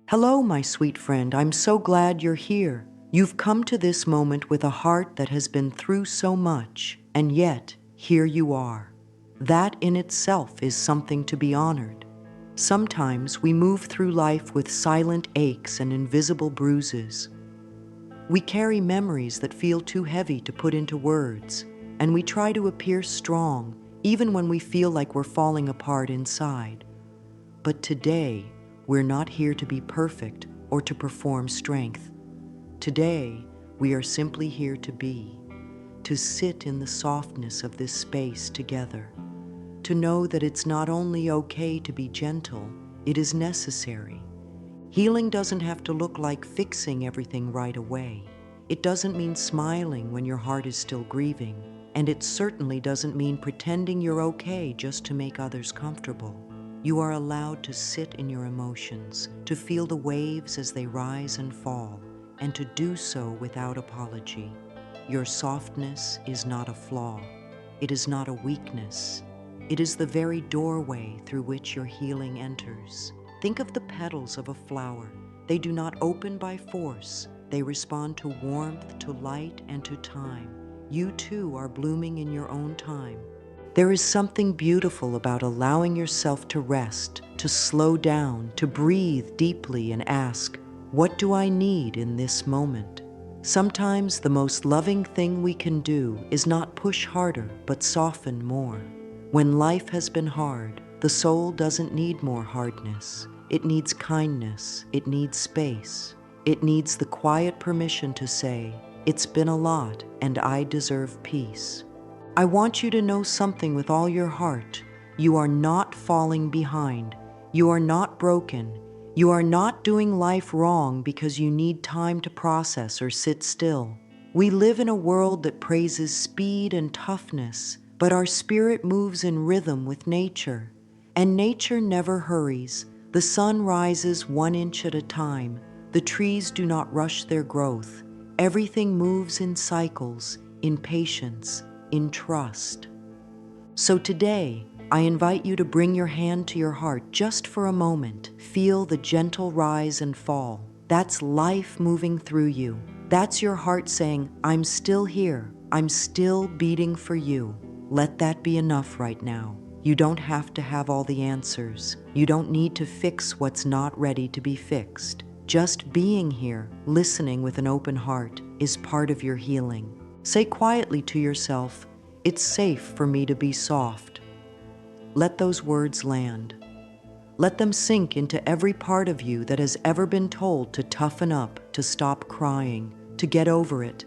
Hello, my sweet friend. I'm so glad you're here. You've come to this moment with a heart that has been through so much, and yet, here you are. That in itself is something to be honored. Sometimes we move through life with silent aches and invisible bruises. We carry memories that feel too heavy to put into words, and we try to appear strong, even when we feel like we're falling apart inside. But today, we're not here to be perfect or to perform strength. Today, we are simply here to sit in the softness of this space together, to know that it's not only okay to be gentle, it is necessary. Healing doesn't have to look like fixing everything right away. It doesn't mean smiling when your heart is still grieving, and it certainly doesn't mean pretending you're okay just to make others comfortable. You are allowed to sit in your emotions, to feel the waves as they rise and fall, and to do so without apology. Your softness is not a flaw. It is not a weakness. It is the very doorway through which your healing enters. Think of the petals of a flower. They do not open by force. They respond to warmth, to light, and to time. You too are blooming in your own time. There is something beautiful about allowing yourself to rest, to slow down, to breathe deeply and ask, what do I need in this moment? Sometimes the most loving thing we can do is not push harder, but soften more. When life has been hard, the soul doesn't need more hardness. It needs kindness. It needs space. It needs the quiet permission to say, it's been a lot and I deserve peace. I want you to know something with all your heart. You are not falling behind. You are not broken. You are not doing life wrong because you need time to process or sit still. We live in a world that praises speed and toughness, but our spirit moves in rhythm with nature. And nature never hurries. The sun rises 1 inch at a time. The trees do not rush their growth. Everything moves in cycles, in patience, in trust. So today, I invite you to bring your hand to your heart just for a moment. Feel the gentle rise and fall. That's life moving through you. That's your heart saying, I'm still here. I'm still beating for you. Let that be enough right now. You don't have to have all the answers. You don't need to fix what's not ready to be fixed. Just being here, listening with an open heart, is part of your healing. Say quietly to yourself, it's safe for me to be soft. Let those words land. Let them sink into every part of you that has ever been told to toughen up, to stop crying, to get over it.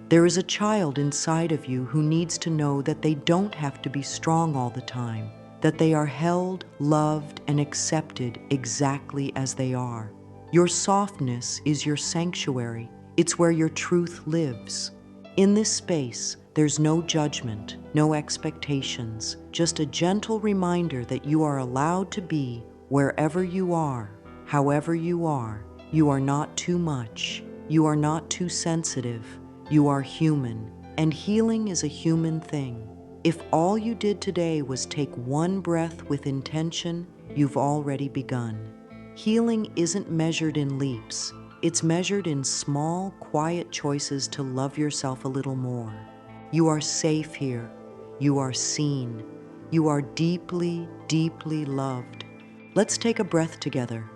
There is a child inside of you who needs to know that they don't have to be strong all the time, that they are held, loved, and accepted exactly as they are. Your softness is your sanctuary. It's where your truth lives. In this space, there's no judgment, no expectations, just a gentle reminder that you are allowed to be wherever you are, however you are. You are not too much. You are not too sensitive. You are human, and healing is a human thing. If all you did today was take one breath with intention, you've already begun. Healing isn't measured in leaps. It's measured in small, quiet choices to love yourself a little more. You are safe here. You are seen. You are deeply, deeply loved. Let's take a breath together.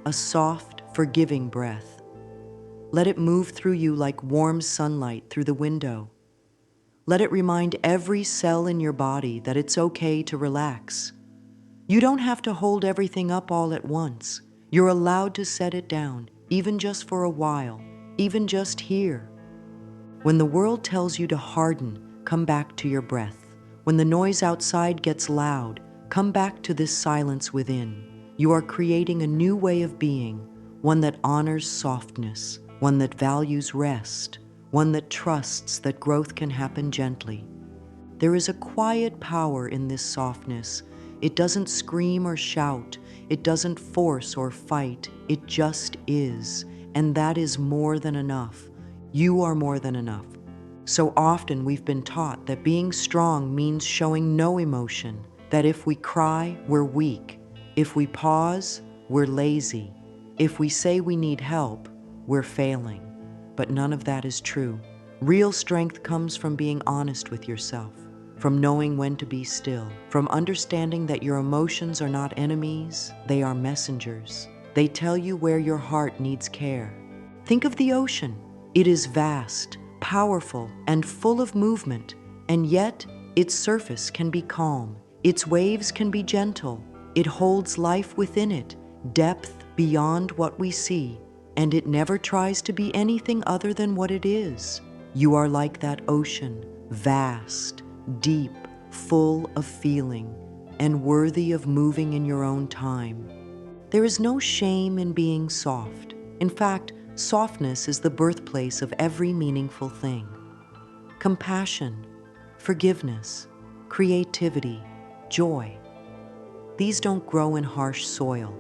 A soft, forgiving breath. Let it move through you like warm sunlight through the window. Let it remind every cell in your body that it's okay to relax. You don't have to hold everything up all at once. You're allowed to set it down. Even just for a while, even just here. When the world tells you to harden, come back to your breath. When the noise outside gets loud, come back to this silence within. You are creating a new way of being, one that honors softness, one that values rest, one that trusts that growth can happen gently. There is a quiet power in this softness. It doesn't scream or shout. It doesn't force or fight. It just is. And that is more than enough. You are more than enough. So often we've been taught that being strong means showing no emotion, that if we cry, we're weak. If we pause, we're lazy. If we say we need help, we're failing. But none of that is true. Real strength comes from being honest with yourself, from knowing when to be still, from understanding that your emotions are not enemies, they are messengers. They tell you where your heart needs care. Think of the ocean. It is vast, powerful, and full of movement, and yet its surface can be calm. Its waves can be gentle. It holds life within it, depth beyond what we see, and it never tries to be anything other than what it is. You are like that ocean, vast, deep, full of feeling, and worthy of moving in your own time. There is no shame in being soft. In fact, softness is the birthplace of every meaningful thing. Compassion, forgiveness, creativity, joy. These don't grow in harsh soil.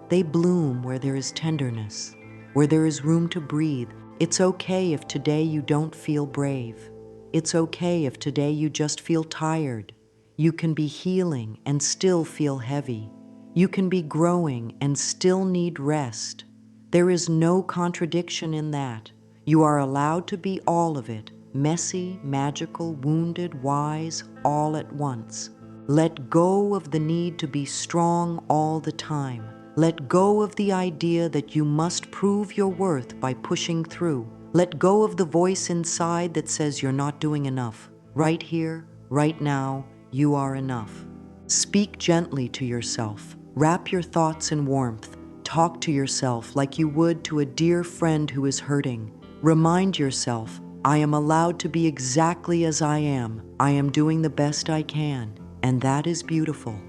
They bloom where there is tenderness, where there is room to breathe. It's okay if today you don't feel brave. It's okay if today you just feel tired. You can be healing and still feel heavy. You can be growing and still need rest. There is no contradiction in that. You are allowed to be all of it, messy, magical, wounded, wise, all at once. Let go of the need to be strong all the time. Let go of the idea that you must prove your worth by pushing through. Let go of the voice inside that says you're not doing enough. Right here, right now, you are enough. Speak gently to yourself. Wrap your thoughts in warmth. Talk to yourself like you would to a dear friend who is hurting. Remind yourself, I am allowed to be exactly as I am. I am doing the best I can, and that is beautiful.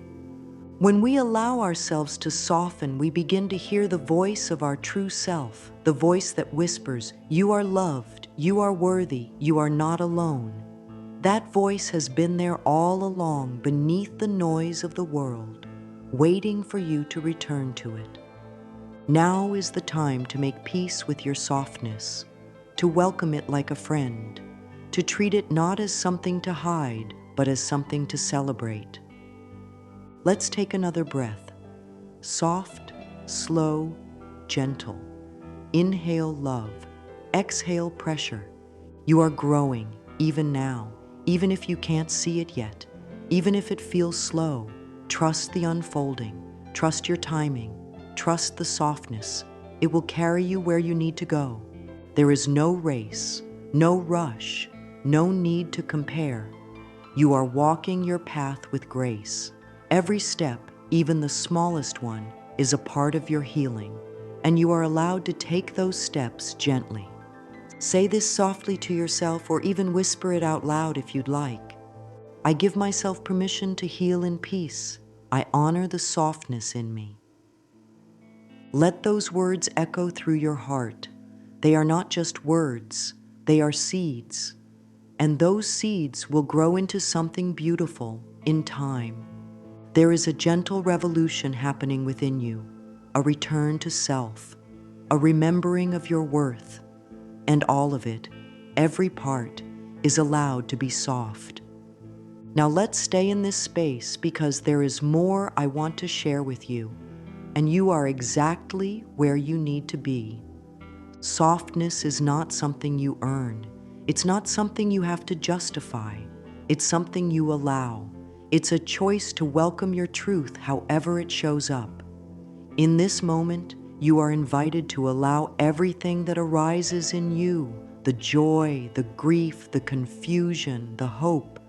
When we allow ourselves to soften, we begin to hear the voice of our true self, the voice that whispers, you are loved, you are worthy, you are not alone. That voice has been there all along beneath the noise of the world, waiting for you to return to it. Now is the time to make peace with your softness, to welcome it like a friend, to treat it not as something to hide, but as something to celebrate. Let's take another breath. Soft, slow, gentle. Inhale love. Exhale pressure. You are growing, even now, even if you can't see it yet, even if it feels slow. Trust the unfolding. Trust your timing. Trust the softness. It will carry you where you need to go. There is no race, no rush, no need to compare. You are walking your path with grace. Every step, even the smallest one, is a part of your healing, and you are allowed to take those steps gently. Say this softly to yourself, or even whisper it out loud if you'd like. I give myself permission to heal in peace. I honor the softness in me. Let those words echo through your heart. They are not just words, they are seeds. And those seeds will grow into something beautiful in time. There is a gentle revolution happening within you, a return to self, a remembering of your worth, and all of it, every part, is allowed to be soft. Now let's stay in this space because there is more I want to share with you, and you are exactly where you need to be. Softness is not something you earn. It's not something you have to justify. It's something you allow. It's a choice to welcome your truth however it shows up. In this moment, you are invited to allow everything that arises in you, the joy, the grief, the confusion, the hope.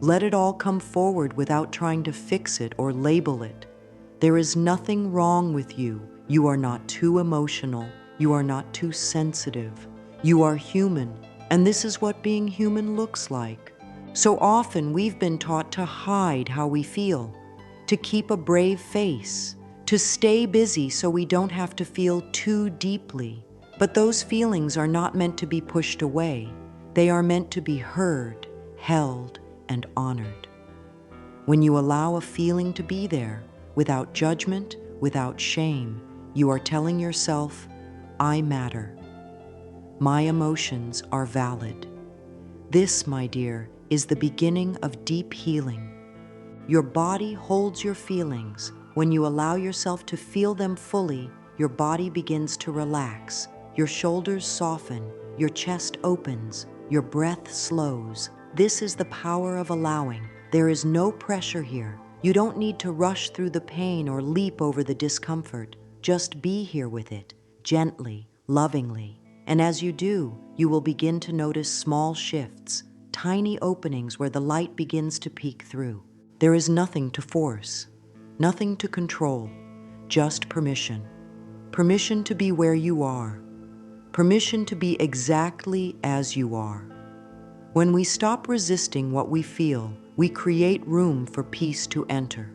Let it all come forward without trying to fix it or label it. There is nothing wrong with you. You are not too emotional. You are not too sensitive. You are human, and this is what being human looks like. So often we've been taught to hide how we feel, to keep a brave face, to stay busy so we don't have to feel too deeply. But those feelings are not meant to be pushed away. They are meant to be heard, held, and honored. When you allow a feeling to be there, without judgment, without shame, you are telling yourself, I matter. My emotions are valid. This, my dear, is the beginning of deep healing. Your body holds your feelings. When you allow yourself to feel them fully, your body begins to relax, your shoulders soften, your chest opens, your breath slows. This is the power of allowing. There is no pressure here. You don't need to rush through the pain or leap over the discomfort. Just be here with it, gently, lovingly. And as you do, you will begin to notice small shifts, tiny openings where the light begins to peek through. There is nothing to force, nothing to control, just permission. Permission to be where you are. Permission to be exactly as you are. When we stop resisting what we feel, we create room for peace to enter.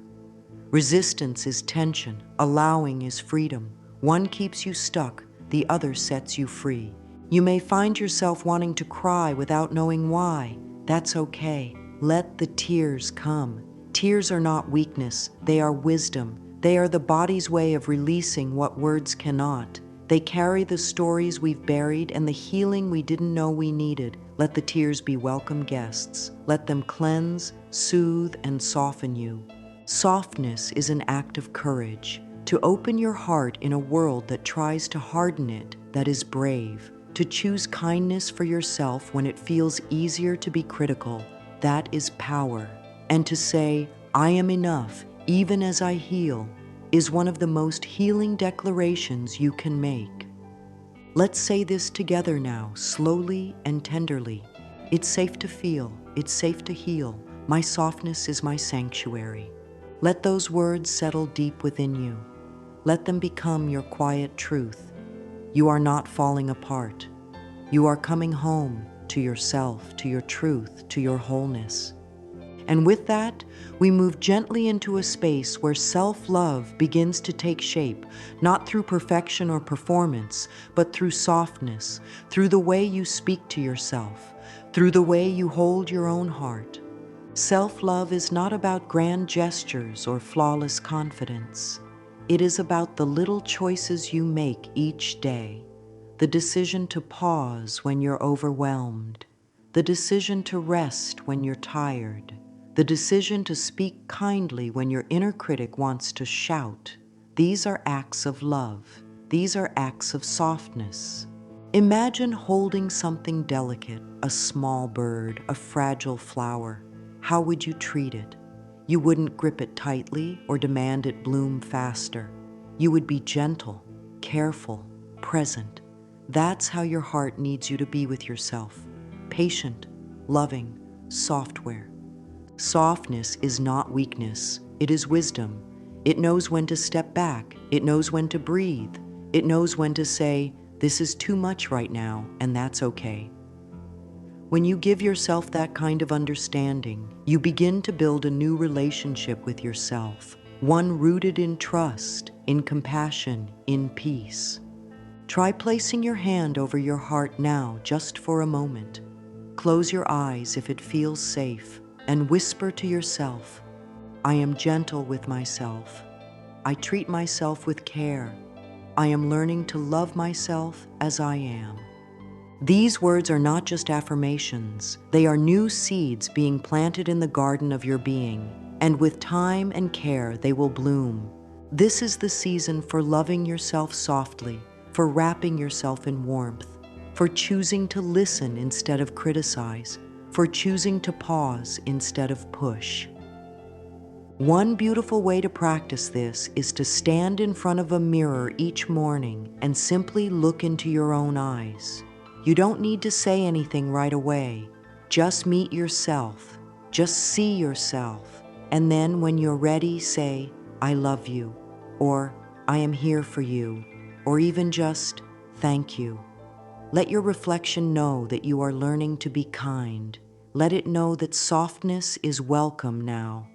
Resistance is tension, allowing is freedom. One keeps you stuck, the other sets you free. You may find yourself wanting to cry without knowing why. That's okay. Let the tears come. Tears are not weakness, they are wisdom. They are the body's way of releasing what words cannot. They carry the stories we've buried and the healing we didn't know we needed. Let the tears be welcome guests. Let them cleanse, soothe, and soften you. Softness is an act of courage. To open your heart in a world that tries to harden it, that is brave. To choose kindness for yourself when it feels easier to be critical, that is power. And to say, I am enough, even as I heal, is one of the most healing declarations you can make. Let's say this together now, slowly and tenderly. It's safe to feel, it's safe to heal. My softness is my sanctuary. Let those words settle deep within you. Let them become your quiet truth. You are not falling apart. You are coming home to yourself, to your truth, to your wholeness. And with that, we move gently into a space where self-love begins to take shape, not through perfection or performance, but through softness, through the way you speak to yourself, through the way you hold your own heart. Self-love is not about grand gestures or flawless confidence. It is about the little choices you make each day, the decision to pause when you're overwhelmed, the decision to rest when you're tired, the decision to speak kindly when your inner critic wants to shout. These are acts of love. These are acts of softness. Imagine holding something delicate, a small bird, a fragile flower. How would you treat it? You wouldn't grip it tightly or demand it bloom faster. You would be gentle, careful, present. That's how your heart needs you to be with yourself. Patient, loving, software. Softness is not weakness. It is wisdom. It knows when to step back. It knows when to breathe. It knows when to say, this is too much right now, and that's okay. When you give yourself that kind of understanding, you begin to build a new relationship with yourself, one rooted in trust, in compassion, in peace. Try placing your hand over your heart now, just for a moment. Close your eyes if it feels safe, and whisper to yourself, I am gentle with myself. I treat myself with care. I am learning to love myself as I am. These words are not just affirmations. They are new seeds being planted in the garden of your being, and with time and care they will bloom. This is the season for loving yourself softly, for wrapping yourself in warmth, for choosing to listen instead of criticize, for choosing to pause instead of push. One beautiful way to practice this is to stand in front of a mirror each morning and simply look into your own eyes. You don't need to say anything right away. Just meet yourself. Just see yourself. And then when you're ready, say, I love you, or I am here for you, or even just, thank you. Let your reflection know that you are learning to be kind. Let it know that softness is welcome now.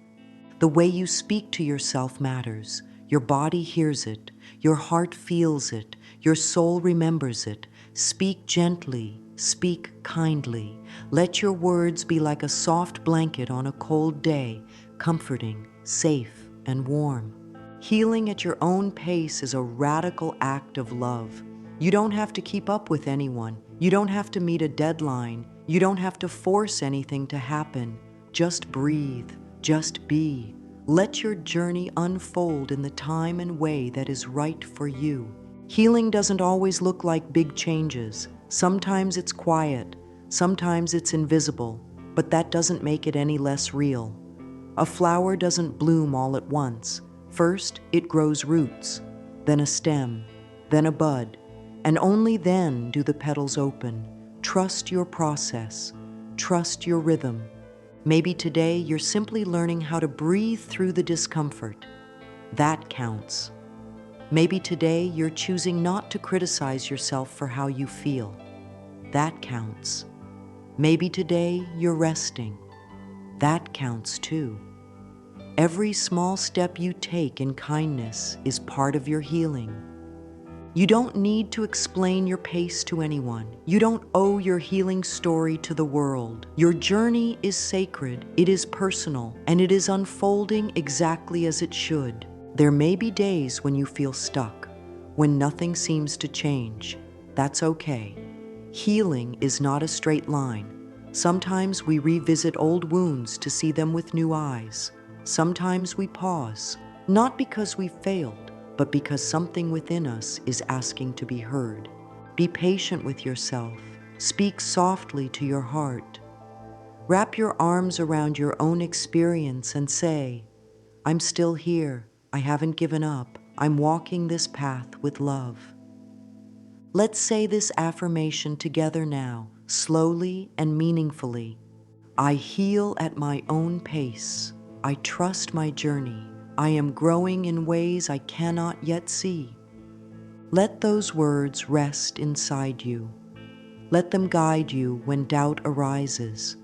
The way you speak to yourself matters. Your body hears it. Your heart feels it. Your soul remembers it. Speak gently. Speak kindly. Let your words be like a soft blanket on a cold day, comforting, safe, and warm. Healing at your own pace is a radical act of love. You don't have to keep up with anyone. You don't have to meet a deadline. You don't have to force anything to happen. Just breathe. Just be. Let your journey unfold in the time and way that is right for you. Healing doesn't always look like big changes. Sometimes it's quiet, sometimes it's invisible, but that doesn't make it any less real. A flower doesn't bloom all at once. First, it grows roots, then a stem, then a bud, and only then do the petals open. Trust your process. Trust your rhythm. Maybe today you're simply learning how to breathe through the discomfort. That counts. Maybe today you're choosing not to criticize yourself for how you feel. That counts. Maybe today you're resting. That counts too. Every small step you take in kindness is part of your healing. You don't need to explain your pace to anyone. You don't owe your healing story to the world. Your journey is sacred, it is personal, and it is unfolding exactly as it should. There may be days when you feel stuck, when nothing seems to change. That's okay. Healing is not a straight line. Sometimes we revisit old wounds to see them with new eyes. Sometimes we pause, not because we failed, but because something within us is asking to be heard. Be patient with yourself. Speak softly to your heart. Wrap your arms around your own experience and say, I'm still here. I haven't given up. I'm walking this path with love. Let's say this affirmation together now, slowly and meaningfully. I heal at my own pace. I trust my journey. I am growing in ways I cannot yet see. Let those words rest inside you. Let them guide you when doubt arises.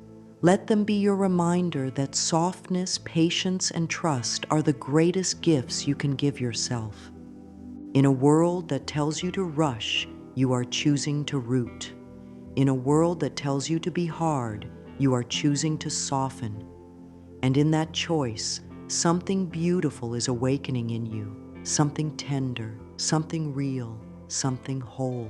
Let them be your reminder that softness, patience, and trust are the greatest gifts you can give yourself. In a world that tells you to rush, you are choosing to root. In a world that tells you to be hard, you are choosing to soften. And in that choice, something beautiful is awakening in you, something tender, something real, something whole.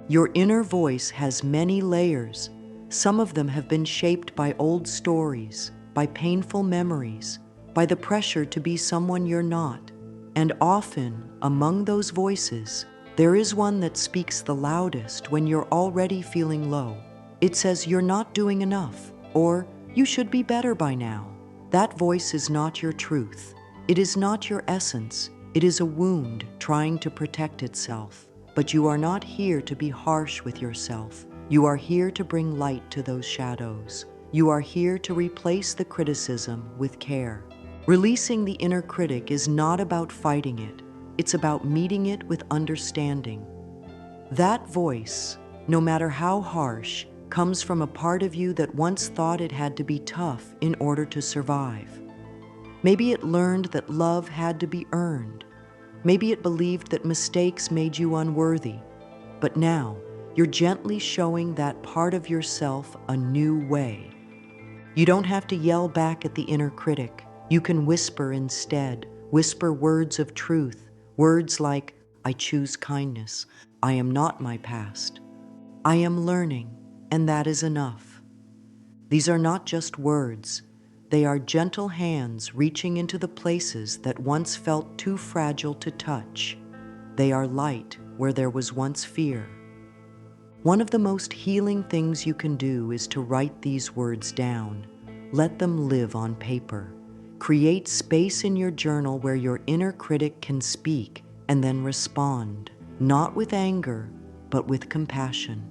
Your inner voice has many layers. Some of them have been shaped by old stories, by painful memories, by the pressure to be someone you're not. And often, among those voices, there is one that speaks the loudest when you're already feeling low. It says you're not doing enough, or you should be better by now. That voice is not your truth. It is not your essence. It is a wound trying to protect itself. But you are not here to be harsh with yourself. You are here to bring light to those shadows. You are here to replace the criticism with care. Releasing the inner critic is not about fighting it. It's about meeting it with understanding. That voice, no matter how harsh, comes from a part of you that once thought it had to be tough in order to survive. Maybe it learned that love had to be earned. Maybe it believed that mistakes made you unworthy. But now, you're gently showing that part of yourself a new way. You don't have to yell back at the inner critic. You can whisper instead. Whisper words of truth. Words like, I choose kindness. I am not my past. I am learning. And that is enough. These are not just words. They are gentle hands reaching into the places that once felt too fragile to touch. They are light where there was once fear. One of the most healing things you can do is to write these words down. Let them live on paper. Create space in your journal where your inner critic can speak and then respond, not with anger, but with compassion.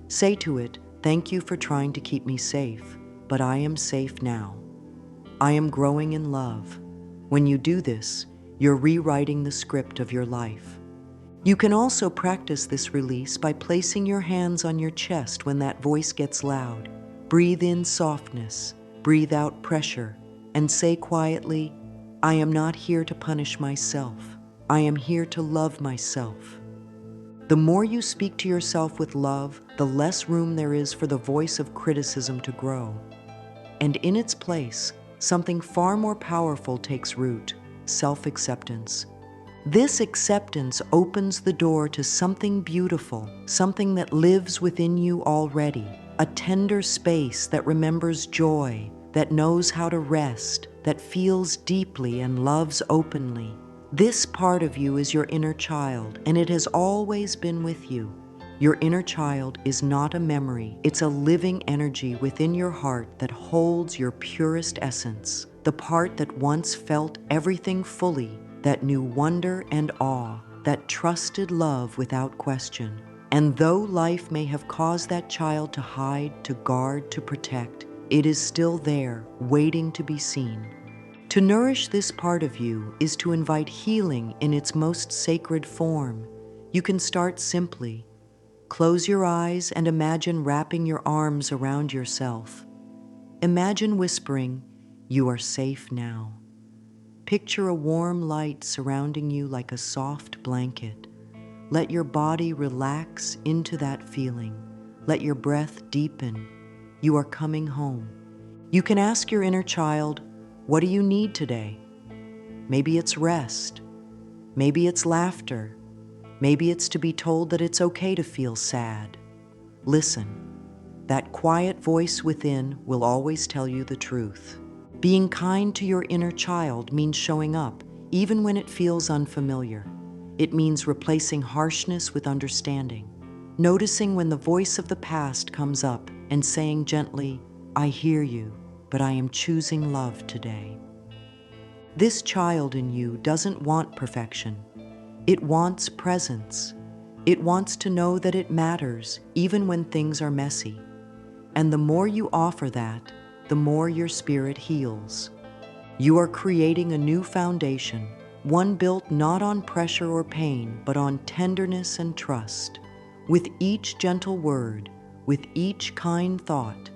Say to it, thank you for trying to keep me safe, but I am safe now. I am growing in love. When you do this, you're rewriting the script of your life. You can also practice this release by placing your hands on your chest when that voice gets loud. Breathe in softness, breathe out pressure, and say quietly, I am not here to punish myself. I am here to love myself. The more you speak to yourself with love, the less room there is for the voice of criticism to grow. And in its place, something far more powerful takes root, self-acceptance. This acceptance opens the door to something beautiful, something that lives within you already, a tender space that remembers joy, that knows how to rest, that feels deeply and loves openly. This part of you is your inner child, and it has always been with you. Your inner child is not a memory. It's a living energy within your heart that holds your purest essence, the part that once felt everything fully, that knew wonder and awe, that trusted love without question. And though life may have caused that child to hide, to guard, to protect, it is still there, waiting to be seen. To nourish this part of you is to invite healing in its most sacred form. You can start simply. Close your eyes and imagine wrapping your arms around yourself. Imagine whispering, "You are safe now." Picture a warm light surrounding you like a soft blanket. Let your body relax into that feeling. Let your breath deepen. You are coming home. You can ask your inner child, "What do you need today?" Maybe it's rest. Maybe it's laughter. Maybe it's to be told that it's okay to feel sad. Listen. That quiet voice within will always tell you the truth. Being kind to your inner child means showing up, even when it feels unfamiliar. It means replacing harshness with understanding. Noticing when the voice of the past comes up and saying gently, "I hear you, but I am choosing love today." This child in you doesn't want perfection. It wants presence. It wants to know that it matters, even when things are messy. And the more you offer that, the more your spirit heals. You are creating a new foundation, one built not on pressure or pain, but on tenderness and trust. With each gentle word, with each kind thought,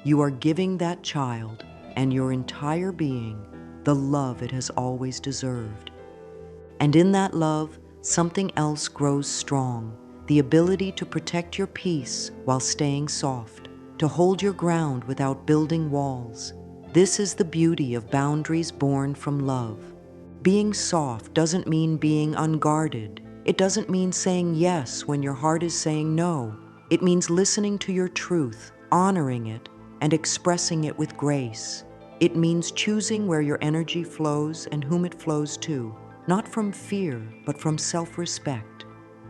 you are giving that child and your entire being the love it has always deserved. And in that love, something else grows strong, the ability to protect your peace while staying soft, to hold your ground without building walls. This is the beauty of boundaries born from love. Being soft doesn't mean being unguarded. It doesn't mean saying yes when your heart is saying no. It means listening to your truth, honoring it, and expressing it with grace. It means choosing where your energy flows and whom it flows to, not from fear, but from self-respect.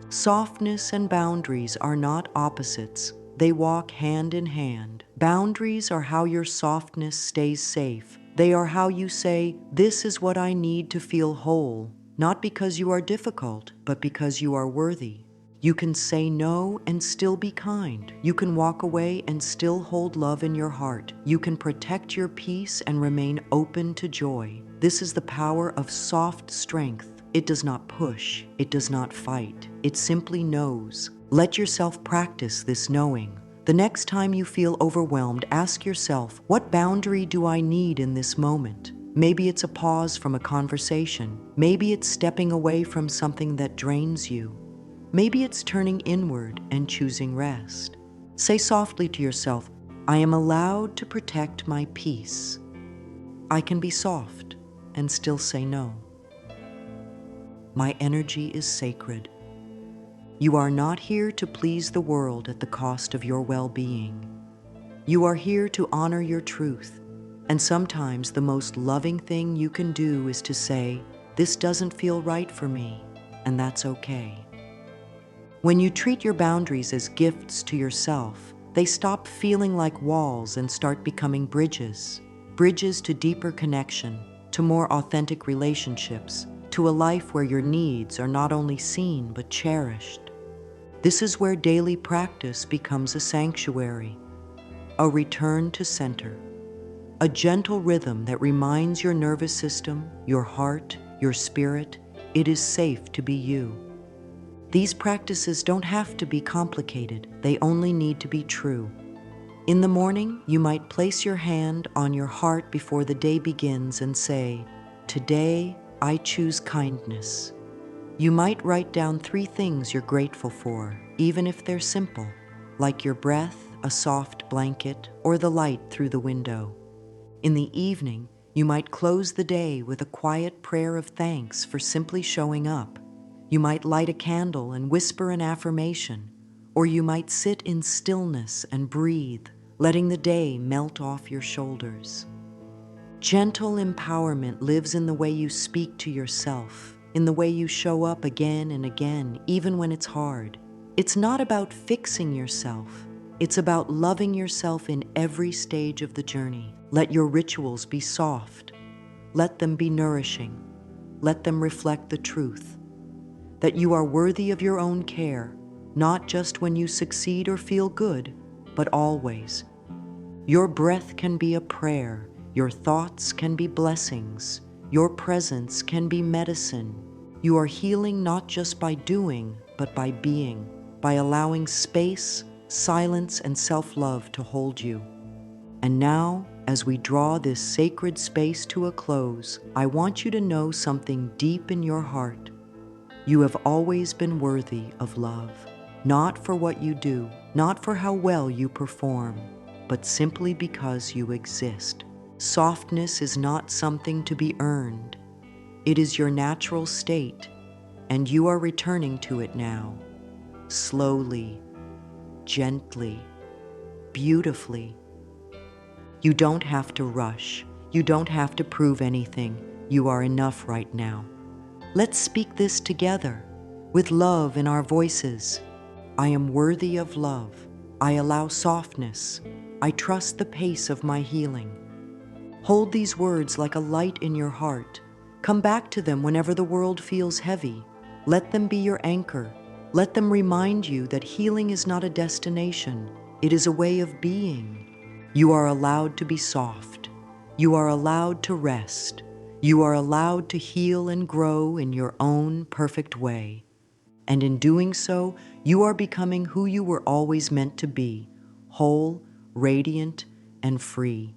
Softness and boundaries are not opposites. They walk hand in hand. Boundaries are how your softness stays safe. They are how you say, "This is what I need to feel whole," not because you are difficult, but because you are worthy. You can say no and still be kind. You can walk away and still hold love in your heart. You can protect your peace and remain open to joy. This is the power of soft strength. It does not push. It does not fight. It simply knows. Let yourself practice this knowing. The next time you feel overwhelmed, ask yourself, what boundary do I need in this moment? Maybe it's a pause from a conversation. Maybe it's stepping away from something that drains you. Maybe it's turning inward and choosing rest. Say softly to yourself, "I am allowed to protect my peace." I can be soft and still say no. My energy is sacred. You are not here to please the world at the cost of your well-being. You are here to honor your truth. And sometimes the most loving thing you can do is to say, "This doesn't feel right for me," and that's okay. When you treat your boundaries as gifts to yourself, they stop feeling like walls and start becoming bridges. Bridges to deeper connection, to more authentic relationships, to a life where your needs are not only seen but cherished. This is where daily practice becomes a sanctuary, a return to center, a gentle rhythm that reminds your nervous system, your heart, your spirit, it is safe to be you. These practices don't have to be complicated, they only need to be true. In the morning, you might place your hand on your heart before the day begins and say, "Today, I choose kindness." You might write down 3 things you're grateful for, even if they're simple, like your breath, a soft blanket, or the light through the window. In the evening, you might close the day with a quiet prayer of thanks for simply showing up. You might light a candle and whisper an affirmation, or you might sit in stillness and breathe, letting the day melt off your shoulders. Gentle empowerment lives in the way you speak to yourself, in the way you show up again and again, even when it's hard. It's not about fixing yourself. It's about loving yourself in every stage of the journey. Let your rituals be soft. Let them be nourishing. Let them reflect the truth that you are worthy of your own care, not just when you succeed or feel good, but always. Your breath can be a prayer. Your thoughts can be blessings. Your presence can be medicine. You are healing not just by doing, but by being, by allowing space, silence, and self-love to hold you. And now, as we draw this sacred space to a close, I want you to know something deep in your heart. You have always been worthy of love, not for what you do, not for how well you perform, but simply because you exist. Softness is not something to be earned. It is your natural state, and you are returning to it now, slowly, gently, beautifully. You don't have to rush. You don't have to prove anything. You are enough right now. Let's speak this together, with love in our voices. I am worthy of love. I allow softness. I trust the pace of my healing. Hold these words like a light in your heart. Come back to them whenever the world feels heavy. Let them be your anchor. Let them remind you that healing is not a destination. It is a way of being. You are allowed to be soft. You are allowed to rest. You are allowed to heal and grow in your own perfect way. And in doing so, you are becoming who you were always meant to be, whole, radiant, and free.